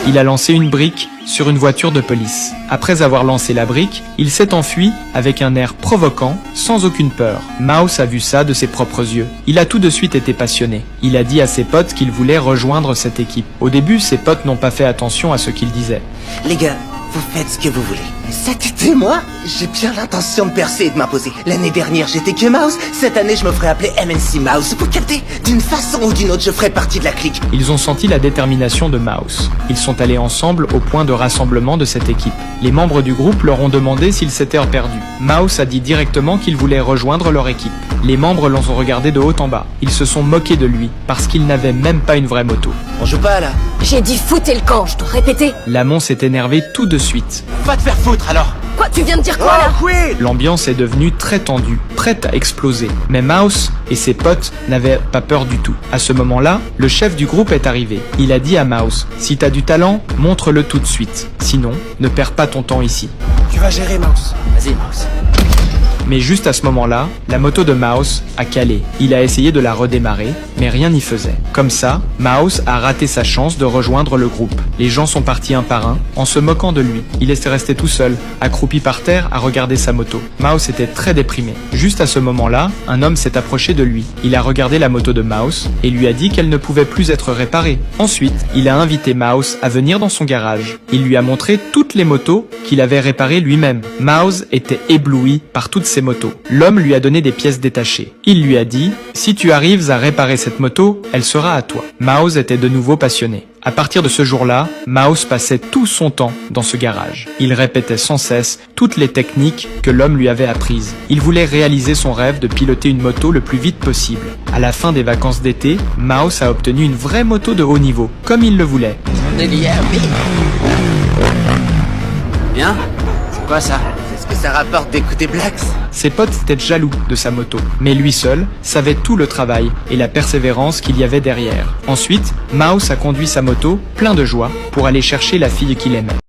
il a lancé une brique sur une voiture de police. Après avoir lancé la brique, il s'est enfui avec un air provoquant, sans aucune peur. Mouse a vu ça de ses propres yeux. Il a tout de suite été passionné. Il a dit à ses potes qu'il voulait rejoindre cette équipe. Au début, ses potes n'ont pas fait attention à ce qu'il disait. Les gars, vous faites ce que vous voulez. Cet été, moi, j'ai bien l'intention de percer et de m'imposer. L'année dernière, j'étais que Mouse. Cette année, je me ferai appeler MNC Mouse. Vous captez? D'une façon ou d'une autre, je ferai partie de la clique. Ils ont senti la détermination de Mouse. Ils sont allés ensemble au point de rassemblement de cette équipe. Les membres du groupe leur ont demandé s'ils s'étaient perdus. Mouse a dit directement qu'il voulait rejoindre leur équipe. Les membres l'ont regardé de haut en bas. Ils se sont moqués de lui parce qu'il n'avait même pas une vraie moto. On joue pas là. J'ai dit foutez le camp, je dois répéter. Lamont s'est énervé tout de suite. Va te faire foutre alors. Quoi, tu viens de dire quoi là? L'ambiance est devenue très tendue, prête à exploser. Mais Mouse et ses potes n'avaient pas peur du tout. À ce moment-là, le chef du groupe est arrivé. Il a dit à Mouse, si t'as du talent, montre-le tout de suite. Sinon, ne perds pas ton temps ici. Tu vas gérer, Mouse. Vas-y, Mouse. Mais juste à ce moment-là, la moto de Mouse a calé. Il a essayé de la redémarrer, mais rien n'y faisait. Comme ça, Mouse a raté sa chance de rejoindre le groupe. Les gens sont partis un par un, en se moquant de lui. Il est resté tout seul, accroupi par terre à regarder sa moto. Mouse était très déprimé. Juste à ce moment-là, un homme s'est approché de lui. Il a regardé la moto de Mouse et lui a dit qu'elle ne pouvait plus être réparée. Ensuite, il a invité Mouse à venir dans son garage. Il lui a montré toutes les motos qu'il avait réparées lui-même. Mouse était ébloui par toutes ces motos. L'homme lui a donné des pièces détachées. Il lui a dit « Si tu arrives à réparer cette moto, elle sera à toi ». Mouse était de nouveau passionné. À partir de ce jour-là, Mouse passait tout son temps dans ce garage. Il répétait sans cesse toutes les techniques que l'homme lui avait apprises. Il voulait réaliser son rêve de piloter une moto le plus vite possible. À la fin des vacances d'été, Mouse a obtenu une vraie moto de haut niveau, comme il le voulait. Bien. C'est quoi ça? Est-ce que ça rapporte d'écouter Blacks? Ses potes étaient jaloux de sa moto, mais lui seul savait tout le travail et la persévérance qu'il y avait derrière. Ensuite, Mouse a conduit sa moto, plein de joie, pour aller chercher la fille qu'il aimait.